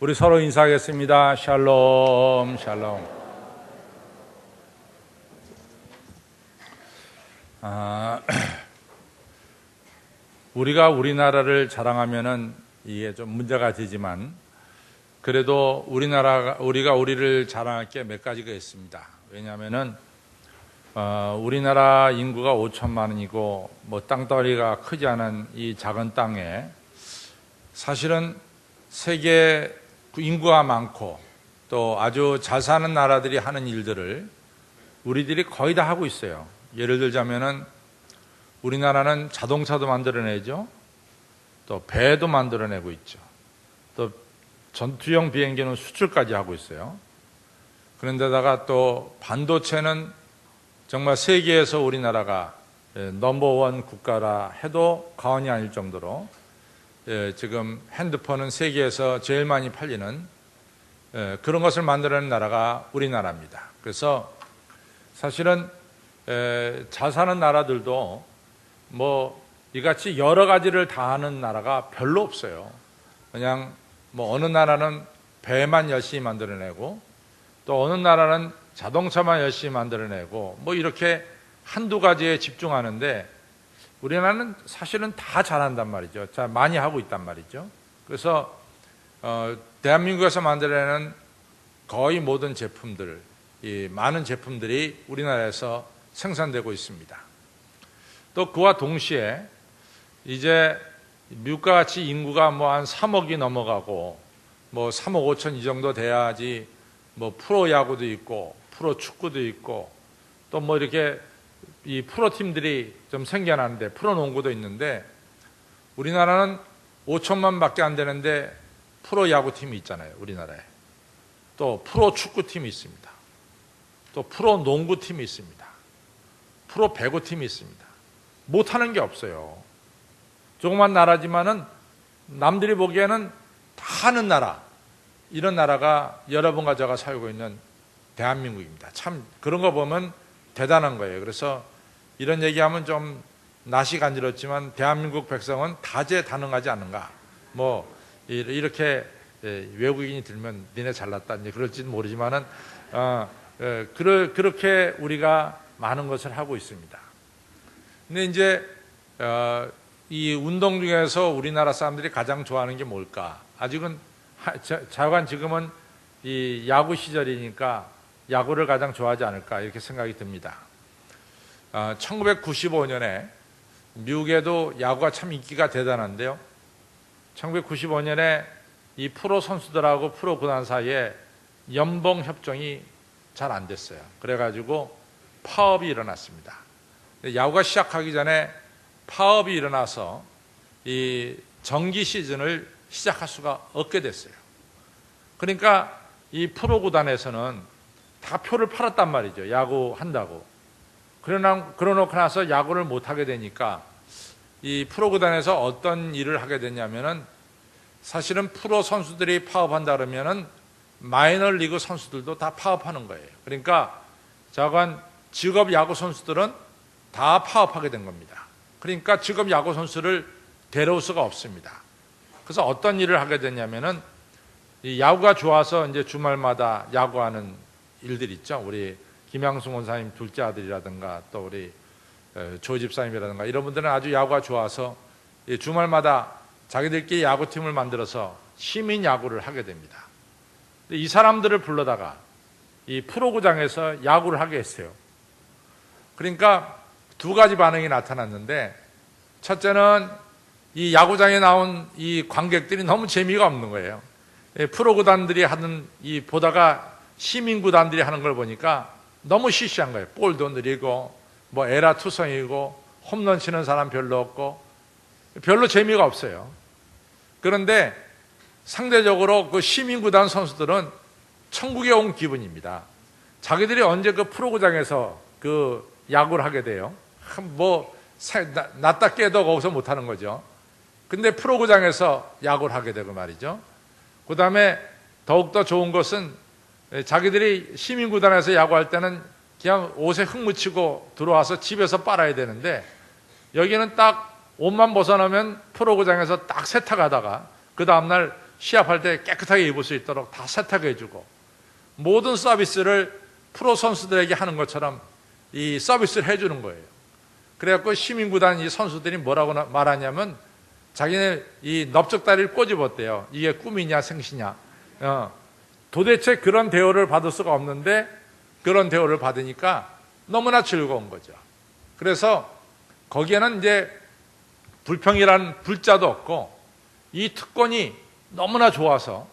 우리 서로 인사하겠습니다. 샬롬, 샬롬. 우리가 우리나라를 자랑하면은 이게 좀 문제가 되지만, 그래도 우리가 우리를 자랑할 게 몇 가지가 있습니다. 왜냐하면은 우리나라 인구가 5천만 원이고 뭐 땅덩어리가 크지 않은 이 작은 땅에 사실은 세계 인구가 많고 또 아주 잘 사는 나라들이 하는 일들을 우리들이 거의 다 하고 있어요. 예를 들자면은 우리나라는 자동차도 만들어내죠. 또 배도 만들어내고 있죠. 또 전투용 비행기는 수출까지 하고 있어요. 그런데다가 또 반도체는 정말 세계에서 우리나라가 넘버원 국가라 해도 과언이 아닐 정도로 지금 핸드폰은 세계에서 제일 많이 팔리는 그런 것을 만들어내는 나라가 우리나라입니다. 그래서 사실은 잘 사는 나라들도 뭐 이같이 여러 가지를 다 하는 나라가 별로 없어요. 그냥 뭐 어느 나라는 배만 열심히 만들어내고 또 어느 나라는 자동차만 열심히 만들어내고 뭐 이렇게 한두 가지에 집중하는데 우리나라는 사실은 다 잘한단 말이죠. 잘 많이 하고 있단 말이죠. 그래서 대한민국에서 만들어내는 거의 모든 제품들, 이 많은 제품들이 우리나라에서 생산되고 있습니다. 또 그와 동시에 이제 미국과 같이 인구가 뭐 한 3억이 넘어가고 뭐 3억 5천 이 정도 돼야지 뭐 프로야구도 있고 프로 축구도 있고 또 뭐 이렇게 이 프로팀들이 좀 생겨나는데 프로농구도 있는데 우리나라는 5천만 밖에 안 되는데 프로야구팀이 있잖아요. 우리나라에. 또 프로축구팀이 있습니다. 또 프로농구팀이 있습니다. 프로배구팀이 있습니다. 못하는 게 없어요. 조그만 나라지만은 남들이 보기에는 다 하는 나라, 이런 나라가 여러분과 제가 살고 있는 대한민국입니다. 참 그런 거 보면 대단한 거예요. 그래서 이런 얘기하면 좀 낯이 간지럽지만 대한민국 백성은 다재다능하지 않는가, 뭐 이렇게 외국인이 들면 니네 잘났다 그럴지는 모르지만은 그렇게 우리가 많은 것을 하고 있습니다. 근데 이제 이 운동 중에서 우리나라 사람들이 가장 좋아하는 게 뭘까? 아직은 자관 지금은 이 야구 시절이니까 야구를 가장 좋아하지 않을까 이렇게 생각이 듭니다. 1995년에 미국에도 야구가 참 인기가 대단한데요. 1995년에 이 프로 선수들하고 프로 구단 사이에 연봉 협정이 잘 안 됐어요. 그래가지고 파업이 일어났습니다. 야구가 시작하기 전에 파업이 일어나서 이 정기 시즌을 시작할 수가 없게 됐어요. 그러니까 이 프로 구단에서는 다 표를 팔았단 말이죠. 야구 한다고. 그러놓고 나서 야구를 못 하게 되니까 이 프로 구단에서 어떤 일을 하게 됐냐면은 사실은 프로 선수들이 파업한다 그러면은 마이너리그 선수들도 다 파업하는 거예요. 그러니까 자관 직업 야구 선수들은 다 파업하게 된 겁니다. 그러니까 직업 야구 선수를 데려올 수가 없습니다. 그래서 어떤 일을 하게 됐냐면은 이 야구가 좋아서 이제 주말마다 야구하는 일들 있죠. 우리 김양승 원사님 둘째 아들이라든가 또 우리 조 집사님이라든가 이런 분들은 아주 야구가 좋아서 주말마다 자기들끼리 야구팀을 만들어서 시민 야구를 하게 됩니다. 이 사람들을 불러다가 이 프로구장에서 야구를 하게 했어요. 그러니까 두 가지 반응이 나타났는데, 첫째는 이 야구장에 나온 이 관객들이 너무 재미가 없는 거예요. 프로구단들이 하는 이 보다가 시민구단들이 하는 걸 보니까 너무 시시한 거예요. 볼도 느리고 뭐 에라 투성이고 홈런 치는 사람 별로 없고 별로 재미가 없어요. 그런데 상대적으로 그 시민구단 선수들은 천국에 온 기분입니다. 자기들이 언제 그 프로구장에서 그 야구를 하게 돼요. 뭐 낫다 깨도 거기서 못하는 거죠. 근데 프로구장에서 야구를 하게 되고 말이죠. 그 다음에 더욱더 좋은 것은 자기들이 시민구단에서 야구할 때는 그냥 옷에 흙 묻히고 들어와서 집에서 빨아야 되는데, 여기는 딱 옷만 벗어나면 프로구장에서 딱 세탁하다가 그 다음날 시합할 때 깨끗하게 입을 수 있도록 다 세탁해주고 모든 서비스를 프로 선수들에게 하는 것처럼 이 서비스를 해주는 거예요. 그래갖고 시민구단 이 선수들이 뭐라고 말하냐면 자기네 이 넓적다리를 꼬집었대요. 이게 꿈이냐 생시냐. 도대체 그런 대우를 받을 수가 없는데 그런 대우를 받으니까 너무나 즐거운 거죠. 그래서 거기에는 이제 불평이라는 불자도 없고 이 특권이 너무나 좋아서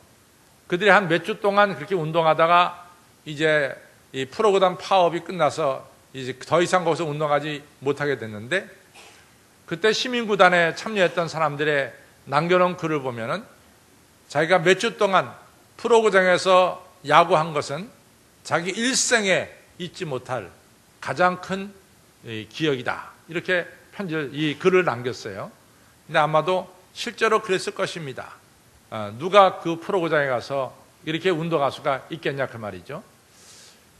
그들이 한 몇 주 동안 그렇게 운동하다가 이제 이 프로그램 파업이 끝나서 이제 더 이상 거기서 운동하지 못하게 됐는데 그때 시민구단에 참여했던 사람들의 남겨놓은 글을 보면은 자기가 몇 주 동안 프로구장에서 야구한 것은 자기 일생에 잊지 못할 가장 큰 기억이다. 이렇게 이 글을 남겼어요. 근데 아마도 실제로 그랬을 것입니다. 누가 그 프로구장에 가서 이렇게 운동할 수가 있겠냐 그 말이죠.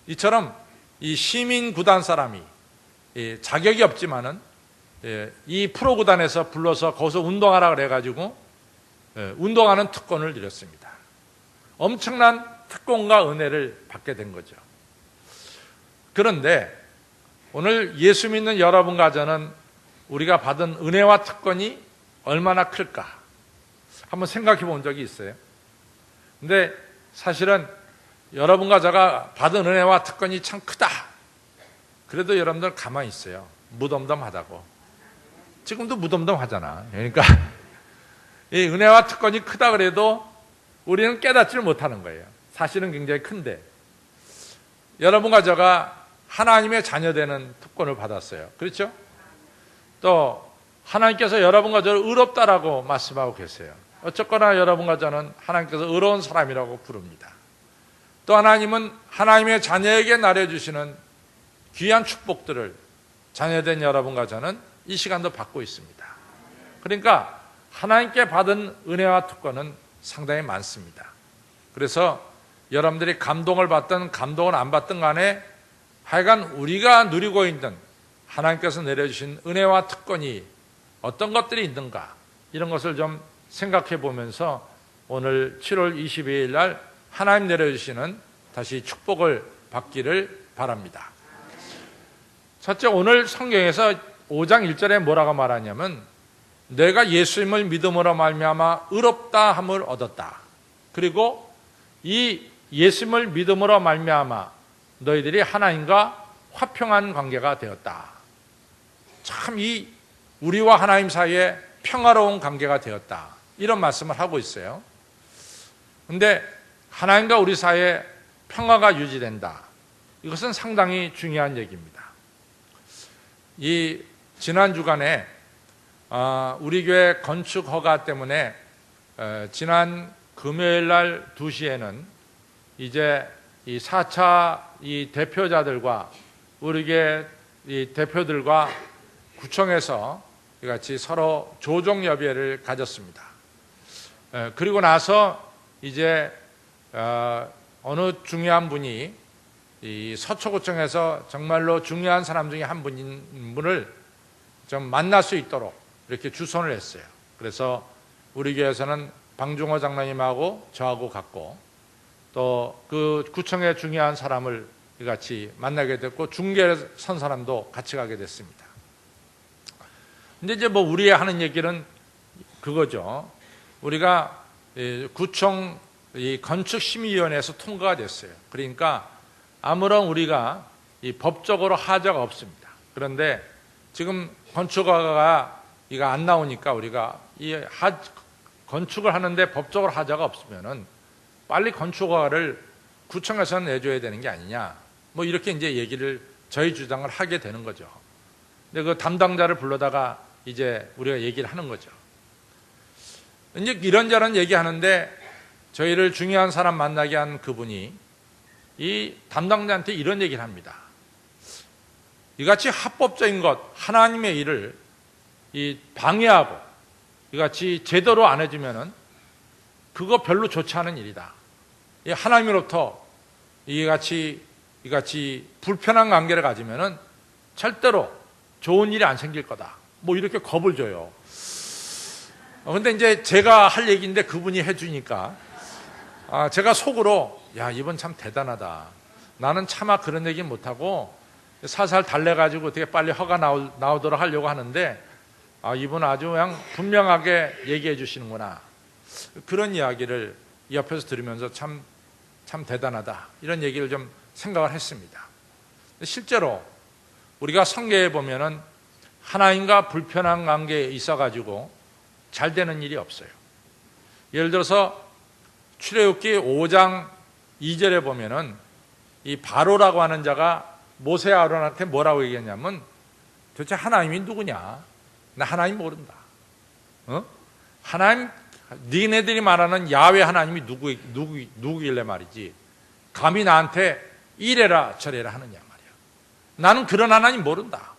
이처럼 이 시민구단 사람이 자격이 없지만은 이 프로구단에서 불러서 거기서 운동하라 그래가지고 운동하는 특권을 드렸습니다. 엄청난 특권과 은혜를 받게 된 거죠. 그런데 오늘 예수 믿는 여러분과 저는 우리가 받은 은혜와 특권이 얼마나 클까 한번 생각해 본 적이 있어요. 근데 사실은 여러분과 제가 받은 은혜와 특권이 참 크다. 그래도 여러분들 가만히 있어요. 무덤덤하다고. 지금도 무덤덤하잖아. 그러니까 이 은혜와 특권이 크다 그래도 우리는 깨닫지를 못하는 거예요. 사실은 굉장히 큰데 여러분과 제가 하나님의 자녀되는 특권을 받았어요. 그렇죠? 또 하나님께서 여러분과 저를 의롭다라고 말씀하고 계세요. 어쨌거나 여러분과 저는 하나님께서 의로운 사람이라고 부릅니다. 또 하나님은 하나님의 자녀에게 나눠주시는 귀한 축복들을 자녀된 여러분과 저는 이 시간도 받고 있습니다. 그러니까 하나님께 받은 은혜와 특권은 상당히 많습니다. 그래서 여러분들이 감동을 받든 감동을 안 받든 간에 하여간 우리가 누리고 있는 하나님께서 내려주신 은혜와 특권이 어떤 것들이 있는가 이런 것을 좀 생각해 보면서 오늘 7월 22일 날 하나님 내려주시는 다시 축복을 받기를 바랍니다. 첫째, 오늘 성경에서 5장 1절에 뭐라고 말하냐면 내가 예수님을 믿음으로 말미암아 의롭다 함을 얻었다. 그리고 이 예수님을 믿음으로 말미암아 너희들이 하나님과 화평한 관계가 되었다. 참 이 우리와 하나님 사이에 평화로운 관계가 되었다. 이런 말씀을 하고 있어요. 그런데 하나님과 우리 사이에 평화가 유지된다. 이것은 상당히 중요한 얘기입니다. 이 지난 주간에 우리 교회 건축 허가 때문에 지난 금요일 날 2시에는 이제 이 4차 이 대표자들과 우리 교회 이 대표들과 구청에서 같이 서로 조정협의회를 가졌습니다. 그리고 나서 이제 어느 중요한 분이 이 서초구청에서 정말로 중요한 사람 중에 한 분을 좀 만날 수 있도록 이렇게 주선을 했어요. 그래서 우리 교회에서는 방중호 장로님하고 저하고 갔고 또 그 구청의 중요한 사람을 같이 만나게 됐고 중계에 선 사람도 같이 가게 됐습니다. 근데 이제 뭐 우리 하는 얘기는 그거죠. 우리가 구청 이 건축심의위원회에서 통과가 됐어요. 그러니까 아무런 우리가 이 법적으로 하자가 없습니다. 그런데 지금 건축허가가 이거 안 나오니까 우리가 이 건축을 하는데 법적으로 하자가 없으면은 빨리 건축허가를 구청에서 내줘야 되는 게 아니냐. 뭐 이렇게 이제 얘기를 저희 주장을 하게 되는 거죠. 근데 그 담당자를 불러다가 이제 우리가 얘기를 하는 거죠. 이제 이런저런 얘기하는데 저희를 중요한 사람 만나게 한 그분이 이 담당자한테 이런 얘기를 합니다. 이같이 합법적인 것, 하나님의 일을 이 방해하고 이같이 제대로 안 해주면은 그거 별로 좋지 않은 일이다. 이 하나님으로부터 이같이 불편한 관계를 가지면은 절대로 좋은 일이 안 생길 거다. 뭐 이렇게 겁을 줘요. 근데 이제 제가 할 얘기인데 그분이 해주니까 제가 속으로 야, 이분 참 대단하다. 나는 차마 그런 얘기 못하고 살살 달래가지고 어떻게 빨리 허가 나오도록 하려고 하는데 이분 아주 그냥 분명하게 얘기해 주시는구나. 그런 이야기를 옆에서 들으면서 참 대단하다. 이런 얘기를 좀 생각을 했습니다. 실제로 우리가 성경에 보면은 하나님과 불편한 관계에 있어가지고 잘 되는 일이 없어요. 예를 들어서 출애굽기 5장 2절에 보면은 이 바로라고 하는 자가 모세 아론한테 뭐라고 얘기했냐면 도대체 하나님이 누구냐? 나 하나님 모른다. 하나님, 니네들이 말하는 야훼 하나님이 누구길래 말이지 감히 나한테 이래라 저래라 하느냐 말이야. 나는 그런 하나님 모른다.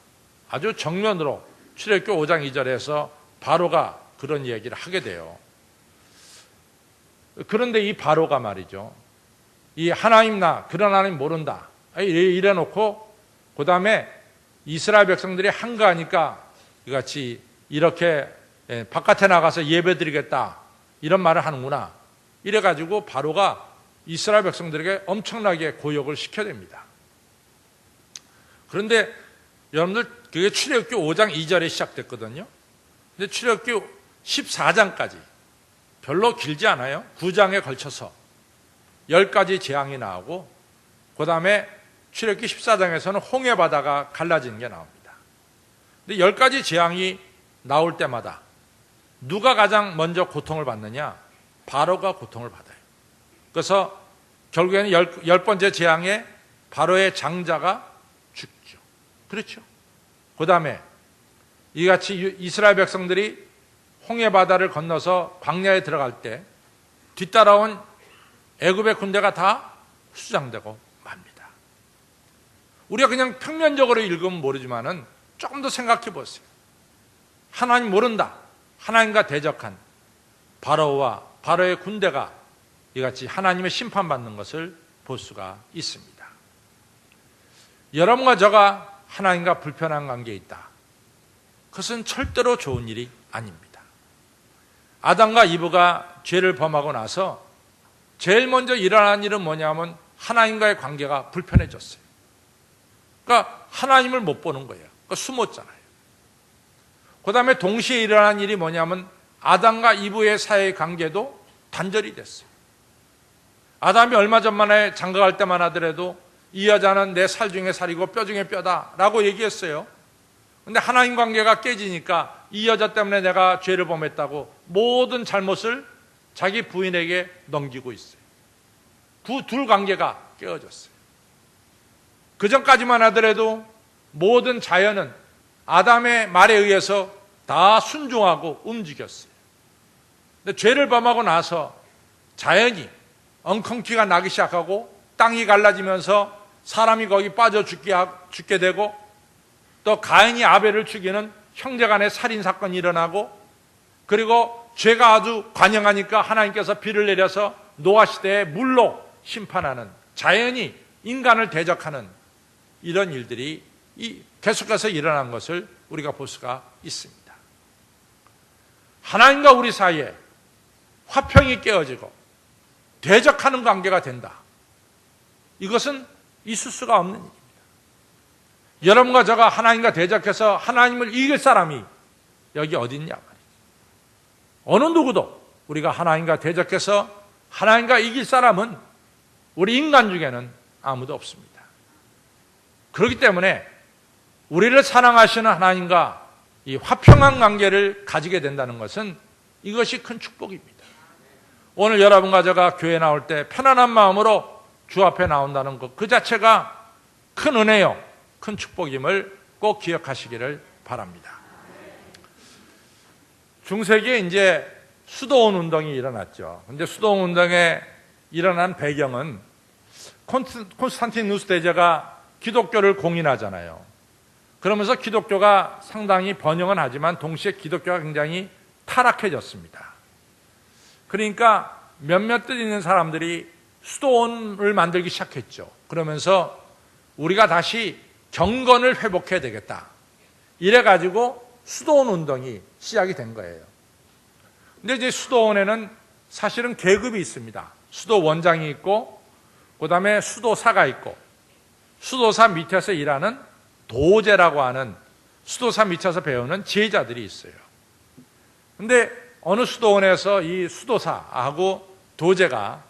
아주 정면으로 출애굽기 5장 2절에서 바로가 그런 얘기를 하게 돼요. 그런데 이 바로가 말이죠, 이 하나님 나 그런 하나님 모른다 이래 놓고 그 다음에 이스라엘 백성들이 한가하니까 이같이 이렇게 바깥에 나가서 예배 드리겠다 이런 말을 하는구나 이래가지고 바로가 이스라엘 백성들에게 엄청나게 고역을 시켜댑니다. 그런데 여러분들 그게 출애굽기 5장 2절에 시작됐거든요. 근데 출애굽기 14장까지 별로 길지 않아요. 9장에 걸쳐서 10가지 재앙이 나오고 그 다음에 출애굽기 14장에서는 홍해 바다가 갈라지는 게 나옵니다. 근데 10가지 재앙이 나올 때마다 누가 가장 먼저 고통을 받느냐? 바로가 고통을 받아요. 그래서 결국에는 10번째 재앙에 바로의 장자가 죽죠. 그렇죠. 그 다음에 이같이 이스라엘 백성들이 홍해 바다를 건너서 광야에 들어갈 때 뒤따라온 애굽의 군대가 다 수장되고 맙니다. 우리가 그냥 평면적으로 읽으면 모르지만은 조금 더 생각해 보세요. 하나님 모른다. 하나님과 대적한 바로와 바로의 군대가 이같이 하나님의 심판받는 것을 볼 수가 있습니다. 여러분과 저가 하나님과 불편한 관계에 있다. 그것은 절대로 좋은 일이 아닙니다. 아담과 이브가 죄를 범하고 나서 제일 먼저 일어난 일은 뭐냐면 하나님과의 관계가 불편해졌어요. 그러니까 하나님을 못 보는 거예요. 그러니까 숨었잖아요. 그 다음에 동시에 일어난 일이 뭐냐면 아담과 이브의 사이의 관계도 단절이 됐어요. 아담이 얼마 전만에 장가갈 때만 하더라도 이 여자는 내 살 중에 살이고 뼈 중에 뼈다 라고 얘기했어요. 근데 하나님 관계가 깨지니까 이 여자 때문에 내가 죄를 범했다고 모든 잘못을 자기 부인에게 넘기고 있어요. 그 둘 관계가 깨어졌어요. 그 전까지만 하더라도 모든 자연은 아담의 말에 의해서 다 순종하고 움직였어요. 근데 죄를 범하고 나서 자연이 엉겅퀴가 나기 시작하고 땅이 갈라지면서 사람이 거기 빠져 죽게 되고 또 가인이 아벨을 죽이는 형제간의 살인사건이 일어나고 그리고 죄가 아주 관영하니까 하나님께서 비를 내려서 노아시대에 물로 심판하는 자연이 인간을 대적하는 이런 일들이 계속해서 일어난 것을 우리가 볼 수가 있습니다. 하나님과 우리 사이에 화평이 깨어지고 대적하는 관계가 된다. 이것은 있을 수가 없는 일입니다. 여러분과 저가 하나님과 대적해서 하나님을 이길 사람이 여기 어디 있냐 말이죠. 어느 누구도 우리가 하나님과 대적해서 하나님과 이길 사람은 우리 인간 중에는 아무도 없습니다. 그렇기 때문에 우리를 사랑하시는 하나님과 이 화평한 관계를 가지게 된다는 것은 이것이 큰 축복입니다. 오늘 여러분과 제가 교회 나올 때 편안한 마음으로 주 앞에 나온다는 것, 그 자체가 큰 은혜요, 큰 축복임을 꼭 기억하시기를 바랍니다. 중세기에 이제 수도원 운동이 일어났죠. 근데 수도원 운동에 일어난 배경은 콘스탄티누스 대제가 기독교를 공인하잖아요. 그러면서 기독교가 상당히 번영은 하지만 동시에 기독교가 굉장히 타락해졌습니다. 그러니까 몇몇 뜻 있는 사람들이 수도원을 만들기 시작했죠. 그러면서 우리가 다시 경건을 회복해야 되겠다. 이래가지고 수도원 운동이 시작이 된 거예요. 근데 이제 수도원에는 사실은 계급이 있습니다. 수도원장이 있고, 그 다음에 수도사가 있고, 수도사 밑에서 일하는 도제라고 하는 수도사 밑에서 배우는 지혜자들이 있어요. 근데 어느 수도원에서 이 수도사하고 도제가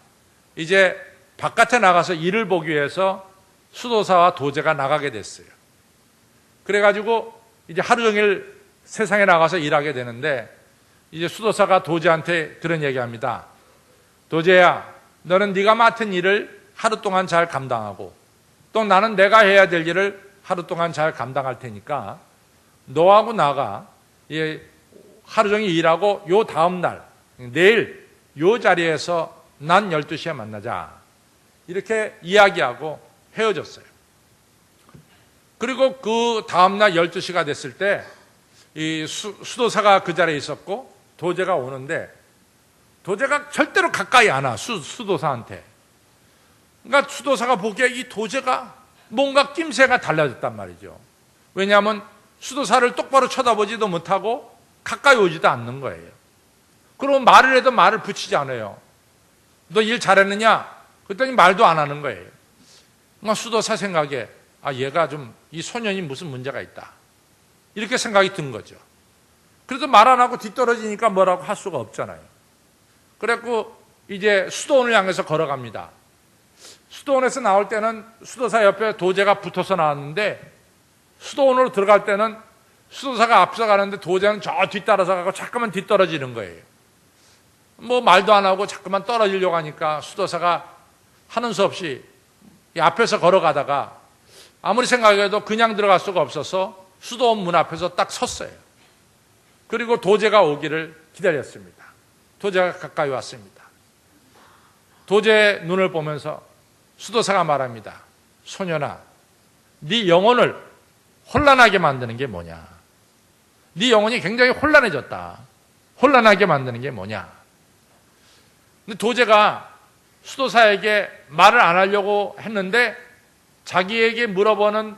이제 바깥에 나가서 일을 보기 위해서 수도사와 도제가 나가게 됐어요. 그래가지고 이제 하루 종일 세상에 나가서 일하게 되는데, 이제 수도사가 도제한테 그런 얘기합니다. 도제야, 너는 네가 맡은 일을 하루 동안 잘 감당하고, 또 나는 내가 해야 될 일을 하루 동안 잘 감당할 테니까 너하고 나가 하루 종일 일하고 요 다음 날 내일 요 자리에서 난 12시에 만나자, 이렇게 이야기하고 헤어졌어요. 그리고 그 다음 날 12시가 됐을 때 이 수도사가 그 자리에 있었고 도제가 오는데, 도제가 절대로 가까이 안 와, 수도사한테. 그러니까 수도사가 보기에 이 도제가 뭔가 낌새가 달라졌단 말이죠. 왜냐하면 수도사를 똑바로 쳐다보지도 못하고 가까이 오지도 않는 거예요. 그럼 말을 해도 말을 붙이지 않아요. 너 일 잘했느냐? 그랬더니 말도 안 하는 거예요. 그러니까 수도사 생각에 얘가 좀 이 소년이 무슨 문제가 있다, 이렇게 생각이 든 거죠. 그래도 말 안 하고 뒤떨어지니까 뭐라고 할 수가 없잖아요. 그래갖고 이제 수도원을 향해서 걸어갑니다. 수도원에서 나올 때는 수도사 옆에 도제가 붙어서 나왔는데, 수도원으로 들어갈 때는 수도사가 앞서 가는데 도제는 저 뒤따라서 가고 자꾸만 뒤떨어지는 거예요. 뭐 말도 안 하고 자꾸만 떨어지려고 하니까 수도사가 하는 수 없이 이 앞에서 걸어가다가 아무리 생각해도 그냥 들어갈 수가 없어서 수도원 문 앞에서 딱 섰어요. 그리고 도제가 오기를 기다렸습니다. 도제가 가까이 왔습니다. 도제의 눈을 보면서 수도사가 말합니다. 소년아, 네 영혼을 혼란하게 만드는 게 뭐냐? 네 영혼이 굉장히 혼란해졌다. 혼란하게 만드는 게 뭐냐? 근데 도제가 수도사에게 말을 안 하려고 했는데, 자기에게 물어보는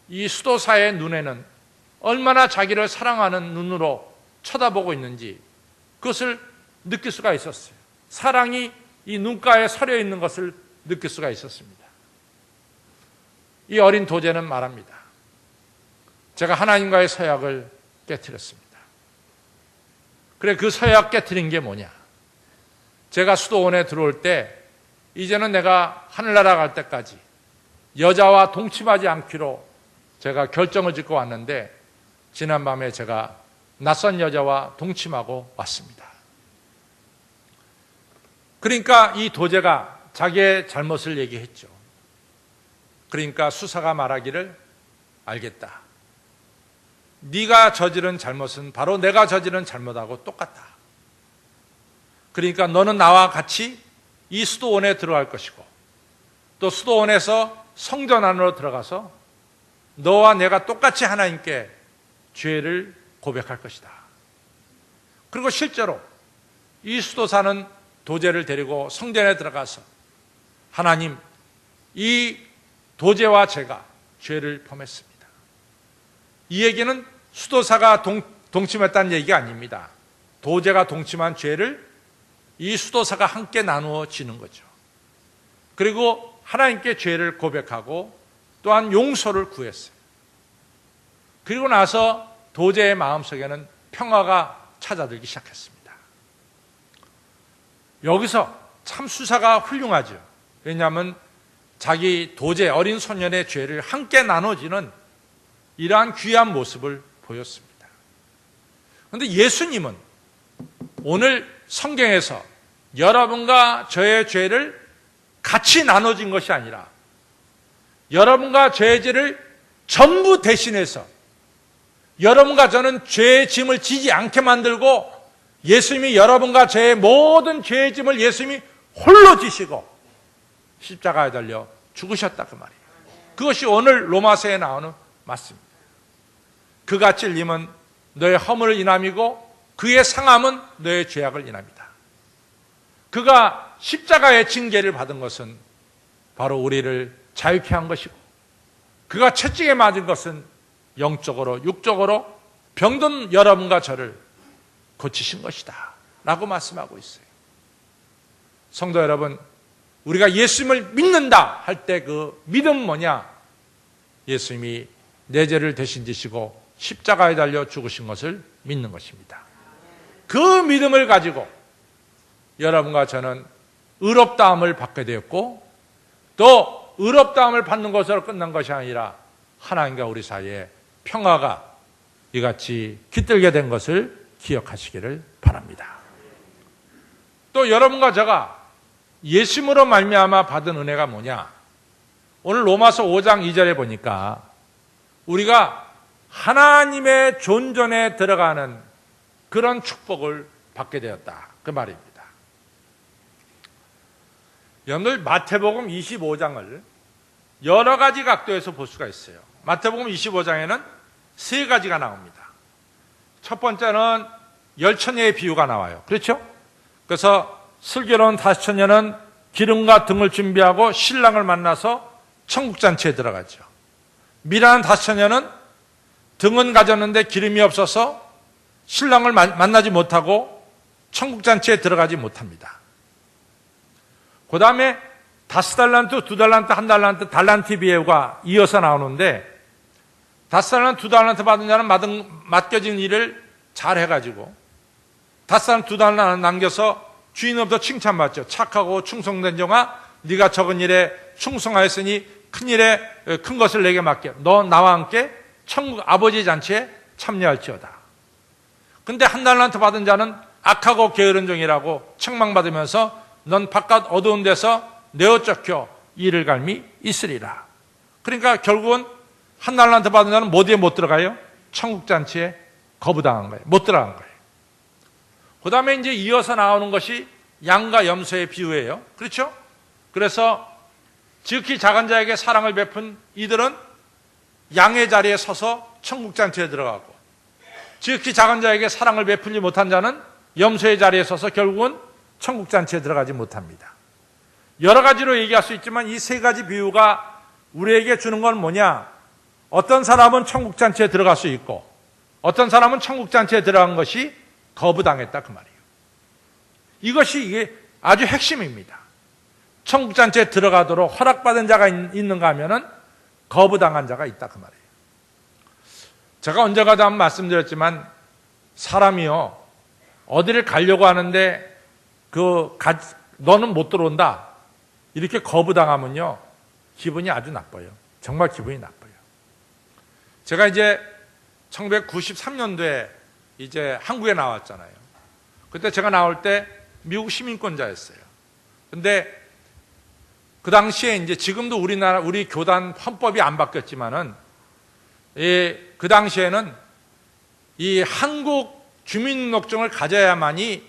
이 수도사의 눈에는 얼마나 자기를 사랑하는 눈으로 쳐다보고 있는지 그것을 느낄 수가 있었어요. 사랑이 이 눈가에 서려 있는 것을 느낄 수가 있었습니다. 이 어린 도제는 말합니다. 제가 하나님과의 서약을 깨트렸습니다. 그래, 그 서약 깨트린 게 뭐냐? 제가 수도원에 들어올 때 이제는 내가 하늘나라 갈 때까지 여자와 동침하지 않기로 제가 결정을 짓고 왔는데, 지난밤에 제가 낯선 여자와 동침하고 왔습니다. 그러니까 이 도제가 자기의 잘못을 얘기했죠. 그러니까 수사가 말하기를, 알겠다. 네가 저지른 잘못은 바로 내가 저지른 잘못하고 똑같다. 그러니까 너는 나와 같이 이 수도원에 들어갈 것이고, 또 수도원에서 성전 안으로 들어가서 너와 내가 똑같이 하나님께 죄를 고백할 것이다. 그리고 실제로 이 수도사는 도제를 데리고 성전에 들어가서, 하나님, 이 도제와 제가 죄를 범했습니다. 이 얘기는 수도사가 동침했다는 얘기가 아닙니다. 도제가 동침한 죄를 이 수도사가 함께 나누어 지는 거죠. 그리고 하나님께 죄를 고백하고 또한 용서를 구했어요. 그리고 나서 도제의 마음속에는 평화가 찾아들기 시작했습니다. 여기서 참 수사가 훌륭하죠. 왜냐하면 자기 도제, 어린 소년의 죄를 함께 나눠지는 이러한 귀한 모습을 보였습니다. 그런데 예수님은 오늘 성경에서 여러분과 저의 죄를 같이 나눠진 것이 아니라 여러분과 저의 죄를 전부 대신해서 여러분과 저는 죄의 짐을 지지 않게 만들고, 예수님이 여러분과 저의 모든 죄의 짐을 예수님이 홀로 지시고 십자가에 달려 죽으셨다, 그 말이에요. 그것이 오늘 로마서에 나오는 말씀입니다. 그가 찔림은 너의 허물을 인함이고 그의 상함은 너의 죄악을 인합니다. 그가 십자가의 징계를 받은 것은 바로 우리를 자유케 한 것이고, 그가 채찍에 맞은 것은 영적으로 육적으로 병든 여러분과 저를 고치신 것이다 라고 말씀하고 있어요. 성도 여러분, 우리가 예수님을 믿는다 할 때 그 믿음은 뭐냐? 예수님이 내 죄를 대신 지시고 십자가에 달려 죽으신 것을 믿는 것입니다. 그 믿음을 가지고 여러분과 저는 의롭다함을 받게 되었고, 또 의롭다함을 받는 것으로 끝난 것이 아니라 하나님과 우리 사이에 평화가 이같이 깃들게 된 것을 기억하시기를 바랍니다. 또 여러분과 제가 예수님으로 말미암아 받은 은혜가 뭐냐? 오늘 로마서 5장 2절에 보니까 우리가 하나님의 존전에 들어가는 그런 축복을 받게 되었다, 그 말입니다. 여러분들 마태복음 25장을 여러 가지 각도에서 볼 수가 있어요. 마태복음 25장에는 세 가지가 나옵니다. 첫 번째는 열처녀의 비유가 나와요. 그렇죠? 그래서 슬기로운 다섯 처녀는 기름과 등을 준비하고 신랑을 만나서 천국잔치에 들어가죠. 미련한 다섯 처녀는 등은 가졌는데 기름이 없어서 신랑을 만나지 못하고 천국잔치에 들어가지 못합니다. 그 다음에 5달란트, 2달란트, 1달란트, 달란트 비유가 이어서 나오는데, 5달란트, 2달란트 받은 자는 맡겨진 일을 잘 해가지고 5달란트, 2달란트 남겨서 주인으로부터 칭찬받죠. 착하고 충성된 종아, 네가 적은 일에 충성하였으니 큰 일에 큰 것을 내게 맡겨. 너 나와 함께 천국 아버지 잔치에 참여할지어다. 근데 1달란트 받은 자는 악하고 게으른 종이라고 책망받으면서 넌 바깥 어두운 데서 내어 쫓겨 이를 갈미 있으리라. 그러니까 결국은 1달란트 받은 자는 어디에 못 들어가요? 천국잔치에 거부당한 거예요. 못 들어간 거예요. 그 다음에 이제 이어서 나오는 것이 양과 염소의 비유예요. 그렇죠? 그래서 지극히 작은 자에게 사랑을 베푼 이들은 양의 자리에 서서 천국잔치에 들어가고, 지극히 작은 자에게 사랑을 베풀지 못한 자는 염소의 자리에 서서 결국은 천국잔치에 들어가지 못합니다. 여러 가지로 얘기할 수 있지만 이 세 가지 비유가 우리에게 주는 건 뭐냐? 어떤 사람은 천국잔치에 들어갈 수 있고, 어떤 사람은 천국잔치에 들어간 것이 거부당했다, 그 말이에요. 이게 아주 핵심입니다. 천국잔치에 들어가도록 허락받은 자가 있는가 하면은 거부당한 자가 있다, 그 말이에요. 제가 언제가도 한번 말씀드렸지만, 사람이요, 어디를 가려고 하는데 너는 못 들어온다, 이렇게 거부당하면요 기분이 아주 나빠요. 정말 기분이 나빠요. 제가 이제 1993년도에 이제 한국에 나왔잖아요. 그때 제가 나올 때 미국 시민권자였어요. 근데 그 당시에 이제 지금도 우리 교단 헌법이 안 바뀌었지만은 그 당시에는 이 한국 주민등록증을 가져야만이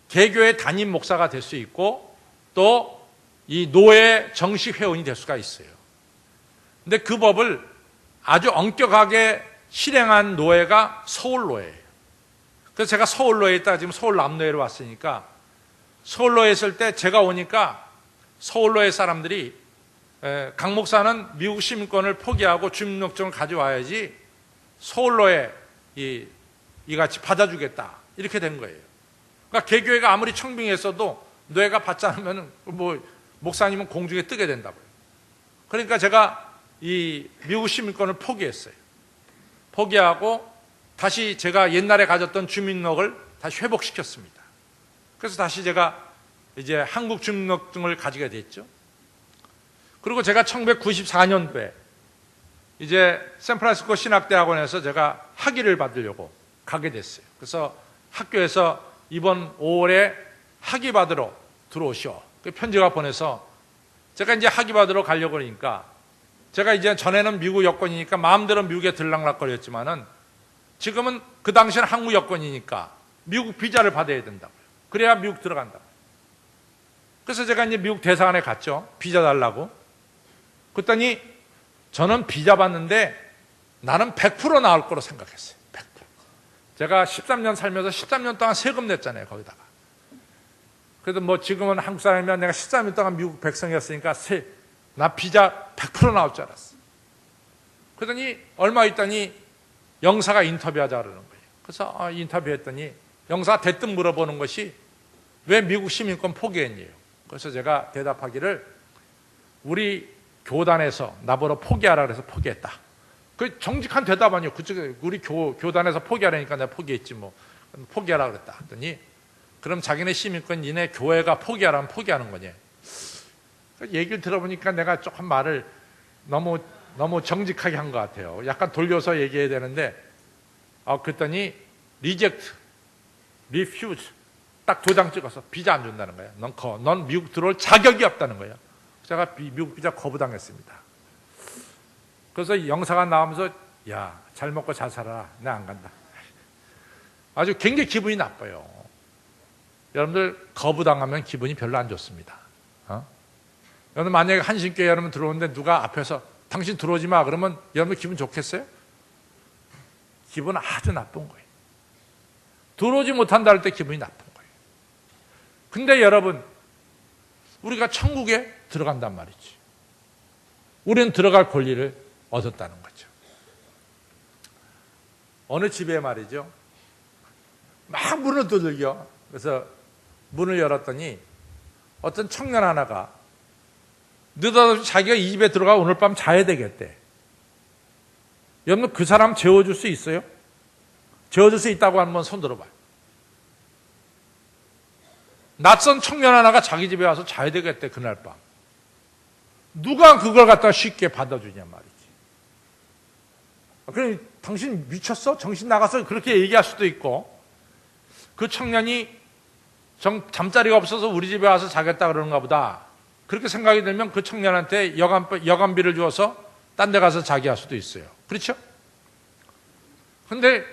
개교의 담임 목사가 될 수 있고 또 이 노예 정식 회원이 될 수가 있어요. 근데 그 법을 아주 엄격하게 실행한 노예가 서울노예예요. 그래서 제가 서울노예에 있다가 지금 서울 남노예로 왔으니까, 서울노예에 있을 때 제가 오니까 서울노예 사람들이 강 목사는 미국 시민권을 포기하고 주민등록증을 가져와야지 서울노예 이같이 받아주겠다, 이렇게 된 거예요. 그러니까 개교회가 아무리 청빙했어도 노예가 받지 않으면 목사님은 공중에 뜨게 된다고요. 그러니까 제가 이 미국 시민권을 포기했어요. 포기하고 다시 제가 옛날에 가졌던 주민등록을 다시 회복시켰습니다. 그래서 다시 제가 이제 한국 주민등록증을 가지게 됐죠. 그리고 제가 1994년도에 이제 샌프란시스코 신학대학원에서 제가 학위를 받으려고 가게 됐어요. 그래서 학교에서 이번 5월에 학위 받으러 들어오시오, 그 편지가 보내서 제가 이제 학위 받으러 가려고 하니까, 제가 이제 전에는 미국 여권이니까 마음대로 미국에 들락날거렸지만은 지금은 그 당시에는 한국 여권이니까 미국 비자를 받아야 된다고요. 그래야 미국 들어간다고요. 그래서 제가 이제 미국 대사관에 갔죠. 비자 달라고. 그랬더니 저는 비자 받는데 나는 100% 나올 거로 생각했어요. 100%. 제가 13년 살면서 13년 동안 세금 냈잖아요, 거기다가. 그래도 지금은 한국 사람이면 내가 13년 동안 미국 백성이었으니까 나 비자 100% 나올 줄 알았어. 그러더니 얼마 있더니 영사가 인터뷰하자 그러는 거예요. 그래서 인터뷰했더니 영사가 대뜸 물어보는 것이 왜 미국 시민권 포기했니요? 그래서 제가 대답하기를 우리 교단에서 나보러 포기하라 그래서 포기했다. 그 정직한 대답 아니에요. 그쪽에 우리 교단에서 포기하라니까 내가 포기했지 뭐. 포기하라 그랬다 하더니 그럼 자기네 시민권 니네 교회가 포기하라면 포기하는 거냐. 얘기를 들어보니까 내가 조금 말을 너무 정직하게 한 것 같아요. 약간 돌려서 얘기해야 되는데 그랬더니 리젝트, 리퓨즈 딱 2장 찍어서 비자 안 준다는 거야. 넌 미국 들어올 자격이 없다는 거야. 제가 미국 비자 거부당했습니다. 그래서 영사가 나오면서 야, 잘 먹고 잘 살아라. 내가 안 간다. 아주 굉장히 기분이 나빠요. 여러분들 거부당하면 기분이 별로 안 좋습니다. 여러분 만약에 한신교회 여러분 들어오는데 누가 앞에서 당신 들어오지 마 그러면 여러분 기분 좋겠어요? 기분 아주 나쁜 거예요. 들어오지 못한다 할 때 기분이 나쁜 거예요. 근데 여러분 우리가 천국에 들어간단 말이지. 우리는 들어갈 권리를 얻었다는 거죠. 어느 집에 말이죠. 막 문을 두들겨. 그래서 문을 열었더니 어떤 청년 하나가 느닷없이 자기가 이 집에 들어가 오늘 밤 자야 되겠대. 여러분 그 사람 재워줄 수 있어요? 재워줄 수 있다고 한번 손 들어봐요. 낯선 청년 하나가 자기 집에 와서 자야 되겠대 그날 밤. 누가 그걸 갖다 쉽게 받아주냐 말이지. 그래 당신 미쳤어? 정신 나갔어? 그렇게 얘기할 수도 있고 그 청년이 잠자리가 없어서 우리 집에 와서 자겠다 그러는가 보다. 그렇게 생각이 들면 그 청년한테 여간비를 주어서 딴 데 가서 자게 할 수도 있어요. 그렇죠? 근데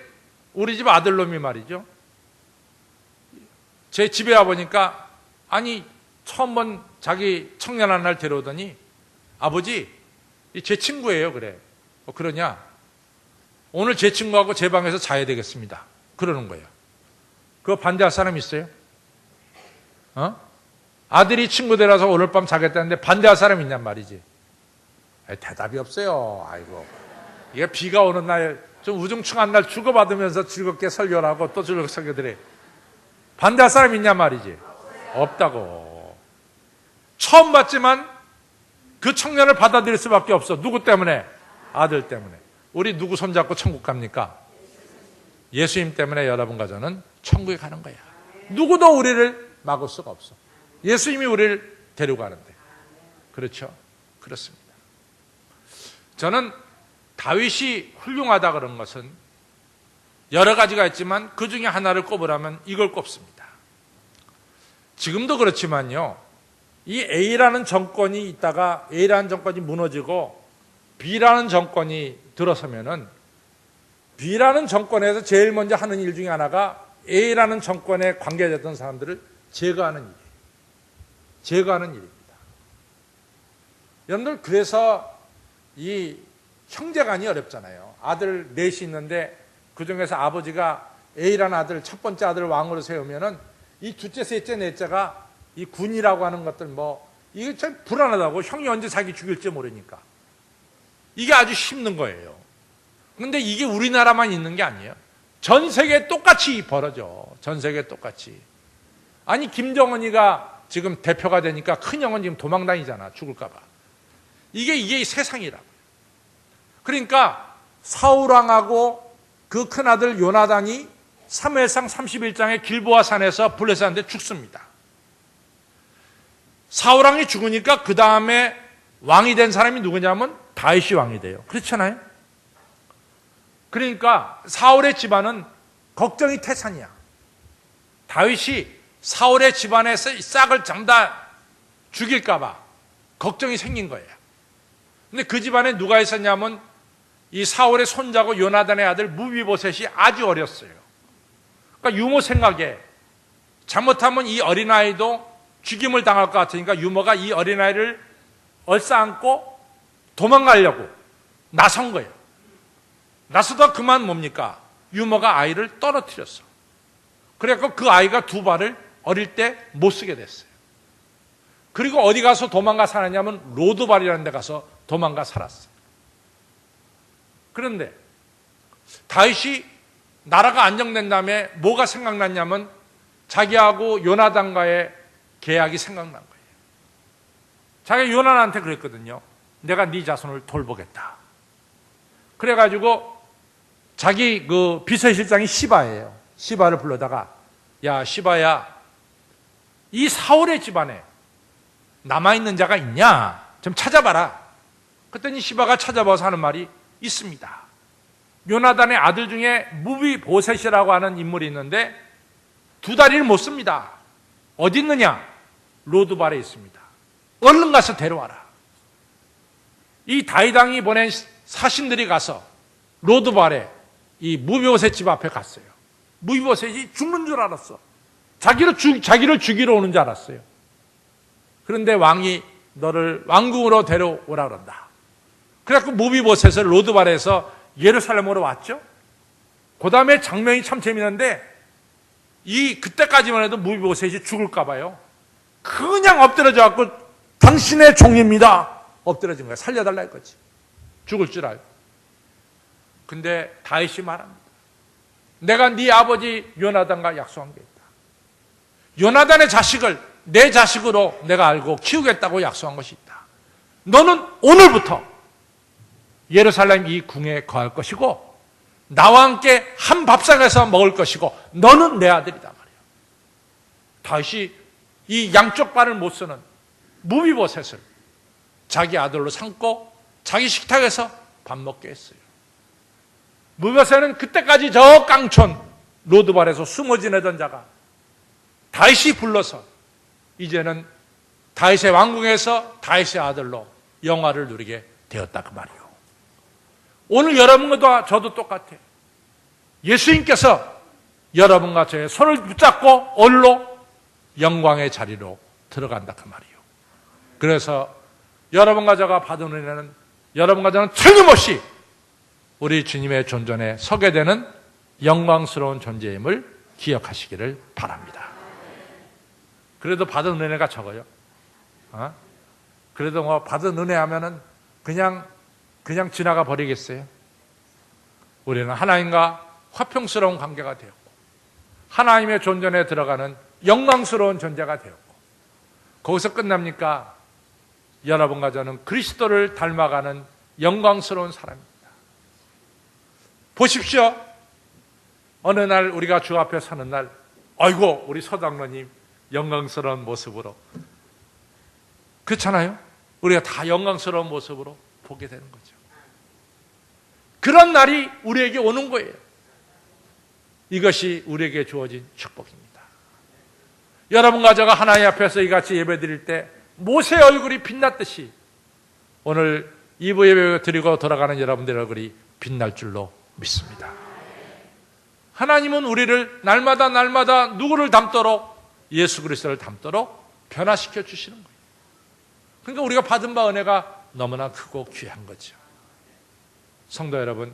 우리 집 아들놈이 말이죠. 제 집에 와보니까 아니 처음 본 자기 청년 하나를 데려오더니 아버지 제 친구예요 그래. 그러냐? 오늘 제 친구하고 제 방에서 자야 되겠습니다. 그러는 거예요. 그거 반대할 사람 있어요? 아들이 친구 데려와서 오늘 밤 자겠다는데 반대할 사람 있냔 말이지. 대답이 없어요. 아이고. 이게 비가 오는 날, 좀 우중충한 날 주고받으면서 즐겁게 설교를 하고 또 즐겁게 설교들이. 반대할 사람 있냔 말이지. 없다고. 처음 봤지만 그 청년을 받아들일 수밖에 없어. 누구 때문에? 아들 때문에. 우리 누구 손잡고 천국 갑니까? 예수님 때문에 여러분과 저는 천국에 가는 거야. 누구도 우리를 막을 수가 없어. 예수님이 우리를 데려가는데. 그렇죠? 그렇습니다. 저는 다윗이 훌륭하다 그런 것은 여러 가지가 있지만 그 중에 하나를 꼽으라면 이걸 꼽습니다. 지금도 그렇지만요. 이 A라는 정권이 있다가 A라는 정권이 무너지고 B라는 정권이 들어서면은 B라는 정권에서 제일 먼저 하는 일 중에 하나가 A라는 정권에 관계됐던 사람들을 제거하는 일이에요. 제거하는 일입니다. 여러분들 그래서 이 형제간이 어렵잖아요. 아들 넷이 있는데 그중에서 아버지가 A라는 아들, 첫 번째 아들을 왕으로 세우면은 이 둘째, 셋째, 넷째가 이 군이라고 하는 것들 이게 참 불안하다고. 형이 언제 자기 죽일지 모르니까. 이게 아주 힘든 거예요. 근데 이게 우리나라만 있는 게 아니에요. 전 세계에 똑같이 벌어져. 전 세계에 똑같이. 아니 김정은이가 지금 대표가 되니까 큰형은 지금 도망 다니잖아. 죽을까 봐. 이게 세상이라고. 그러니까 사울왕하고 그 큰아들 요나단이 사무엘상 31장의 길보아 산에서 블레셋한테 죽습니다. 사울왕이 죽으니까 그 다음에 왕이 된 사람이 누구냐면 다윗이 왕이 돼요. 그렇잖아요? 그러니까 사울의 집안은 걱정이 태산이야. 다윗이 사울의 집안의 싹을 전부 다 죽일까 봐 걱정이 생긴 거예요. 근데 그 집안에 누가 있었냐면 이 사울의 손자고 요나단의 아들 무비보셋이 아주 어렸어요. 그러니까 유모 생각에 잘못하면 이 어린아이도 죽임을 당할 것 같으니까 유모가 이 어린아이를 얼싸안고 도망가려고 나선 거예요. 나서다 그만 뭡니까? 유모가 아이를 떨어뜨렸어. 그래서 그 아이가 두 발을 어릴 때 못 쓰게 됐어요. 그리고 어디 가서 도망가 살았냐면 로드발이라는 데 가서 도망가 살았어요. 그런데 다윗이 나라가 안정된 다음에 뭐가 생각났냐면 자기하고 요나단과의 계약이 생각난 거예요. 자기가 요나단한테 그랬거든요. 내가 네 자손을 돌보겠다. 그래가지고 자기 그 비서실장이 시바예요. 시바를 불러다가 야 시바야, 이 사울의 집안에 남아있는 자가 있냐? 좀 찾아봐라. 그랬더니 시바가 찾아봐서 하는 말이 있습니다. 요나단의 아들 중에 무비보셋이라고 하는 인물이 있는데 두 다리를 못 씁니다. 어디 있느냐? 로드발에 있습니다. 얼른 가서 데려와라. 이 다윗 왕이 보낸 사신들이 가서 로드발에 이 무비보셋 집 앞에 갔어요. 무비보셋이 죽는 줄 알았어. 자기를 죽이러 오는 줄 알았어요. 그런데 왕이 너를 왕궁으로 데려오라 그런다. 그래갖고 무비보셋을 로드발에서 예루살렘으로 왔죠. 그 다음에 장면이 참 재미있는데 그때까지만 해도 무비보셋이 죽을까 봐요. 그냥 엎드려져 갖고 당신의 종입니다. 엎드려진 거야. 살려달라 했거지. 죽을 줄 알고. 근데 다윗이 말합니다. 내가 네 아버지 요나단과 약속한 게 있다. 요나단의 자식을 내 자식으로 내가 알고 키우겠다고 약속한 것이 있다. 너는 오늘부터 예루살렘 이 궁에 거할 것이고 나와 함께 한 밥상에서 먹을 것이고 너는 내 아들이다 말이야. 다윗이 이 양쪽 발을 못 쓰는 무비보셋을 자기 아들로 삼고 자기 식탁에서 밥 먹게 했어요. 무비보셋은 그때까지 저 깡촌 로드발에서 숨어 지내던 자가 다윗이 불러서 이제는 다윗의 왕궁에서 다윗의 아들로 영화를 누리게 되었다 그 말이요. 오늘 여러분과 저도 똑같아요. 예수님께서 여러분과 저의 손을 붙잡고 오늘로 영광의 자리로 들어간다 그 말이요. 그래서 여러분과 저가 받은 은혜는 여러분과 저는 틀림없이 우리 주님의 존전에 서게 되는 영광스러운 존재임을 기억하시기를 바랍니다. 그래도 받은 은혜가 적어요. 그래도 뭐 받은 은혜 하면은 그냥 지나가 버리겠어요? 우리는 하나님과 화평스러운 관계가 되었고 하나님의 존전에 들어가는 영광스러운 존재가 되었고 거기서 끝납니까? 여러분과 저는 그리스도를 닮아가는 영광스러운 사람입니다. 보십시오. 어느 날 우리가 주 앞에 서는 날 아이고 우리 서장로님 영광스러운 모습으로 그렇잖아요. 우리가 다 영광스러운 모습으로 보게 되는 거죠. 그런 날이 우리에게 오는 거예요. 이것이 우리에게 주어진 축복입니다. 여러분과 제가 하나님 앞에서 이같이 예배드릴 때 모세의 얼굴이 빛났듯이 오늘 2부 예배 드리고 돌아가는 여러분들의 얼굴이 빛날 줄로 믿습니다. 하나님은 우리를 날마다 누구를 닮도록 예수 그리스도를 닮도록 변화시켜 주시는 거예요. 그러니까 우리가 받은 바 은혜가 너무나 크고 귀한 거죠. 성도 여러분,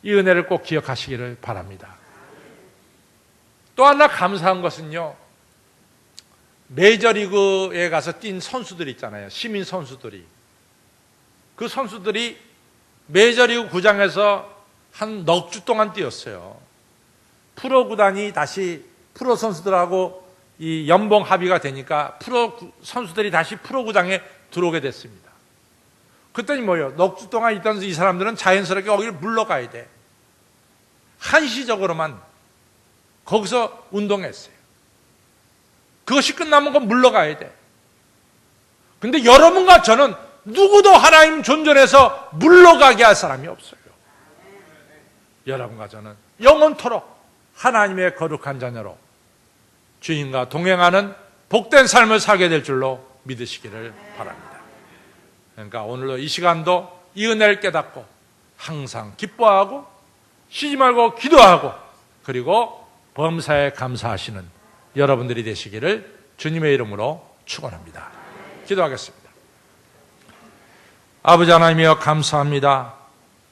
이 은혜를 꼭 기억하시기를 바랍니다. 또 하나 감사한 것은요, 메이저리그에 가서 뛴 선수들 있잖아요. 시민 선수들이. 그 선수들이 메이저리그 구장에서 한 넉 주 동안 뛰었어요. 프로 구단이 다시 프로 선수들하고 이 연봉 합의가 되니까 프로 선수들이 다시 프로 구장에 들어오게 됐습니다. 그랬더니 뭐예요? 넉 주 동안 있던 이 사람들은 자연스럽게 거기를 물러가야 돼. 한시적으로만 거기서 운동했어요. 그것이 끝나면 그 물러가야 돼. 근데 여러분과 저는 누구도 하나님 존전에서 물러가게 할 사람이 없어요. 여러분과 저는 영원토록 하나님의 거룩한 자녀로 주님과 동행하는 복된 삶을 살게 될 줄로 믿으시기를 바랍니다. 그러니까 오늘도 이 시간도 이 은혜를 깨닫고 항상 기뻐하고 쉬지 말고 기도하고 그리고 범사에 감사하시는 여러분들이 되시기를 주님의 이름으로 축원합니다. 기도하겠습니다. 아버지 하나님이여 감사합니다.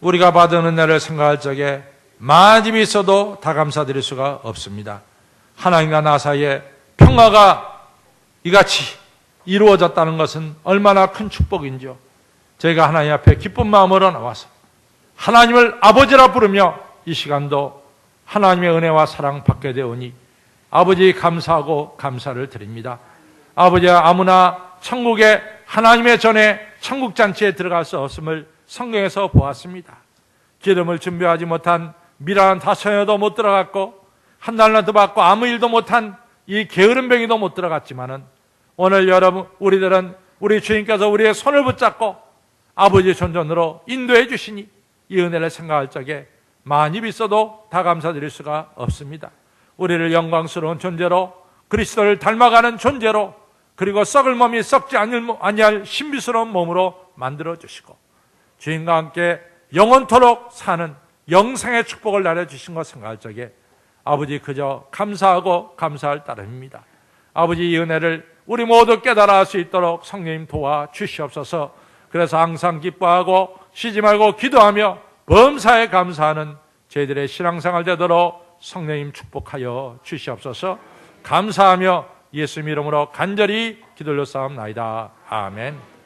우리가 받은 은혜를 생각할 적에 많이 있어도 다 감사드릴 수가 없습니다. 하나님과 나 사이에 평화가 이같이 이루어졌다는 것은 얼마나 큰 축복인지요. 저희가 하나님 앞에 기쁜 마음으로 나와서 하나님을 아버지라 부르며 이 시간도 하나님의 은혜와 사랑 받게 되오니 아버지 감사하고 감사를 드립니다. 아버지와 아무나 천국에 하나님의 전에 천국잔치에 들어갈 수 없음을 성경에서 보았습니다. 기름을 준비하지 못한 미라는 다처녀도 못 들어갔고 한 달란트 받고 아무 일도 못한 이 게으름뱅이도 못 들어갔지만은 오늘 여러분 우리들은 우리 주님께서 우리의 손을 붙잡고 아버지의 존전으로 인도해 주시니 이 은혜를 생각할 적에 많이 비싸도 다 감사드릴 수가 없습니다. 우리를 영광스러운 존재로 그리스도를 닮아가는 존재로 그리고 썩을 몸이 썩지 아니할 신비스러운 몸으로 만들어 주시고 주님과 함께 영원토록 사는 영생의 축복을 나눠주신 것 생각할 적에 아버지 그저 감사하고 감사할 따름입니다. 아버지 이 은혜를 우리 모두 깨달아 할 수 있도록 성령님 도와 주시옵소서. 그래서 항상 기뻐하고 쉬지 말고 기도하며 범사에 감사하는 저희들의 신앙생활 되도록 성령님 축복하여 주시옵소서. 감사하며 예수님 이름으로 간절히 기도를 쌓옵나이다. 아멘.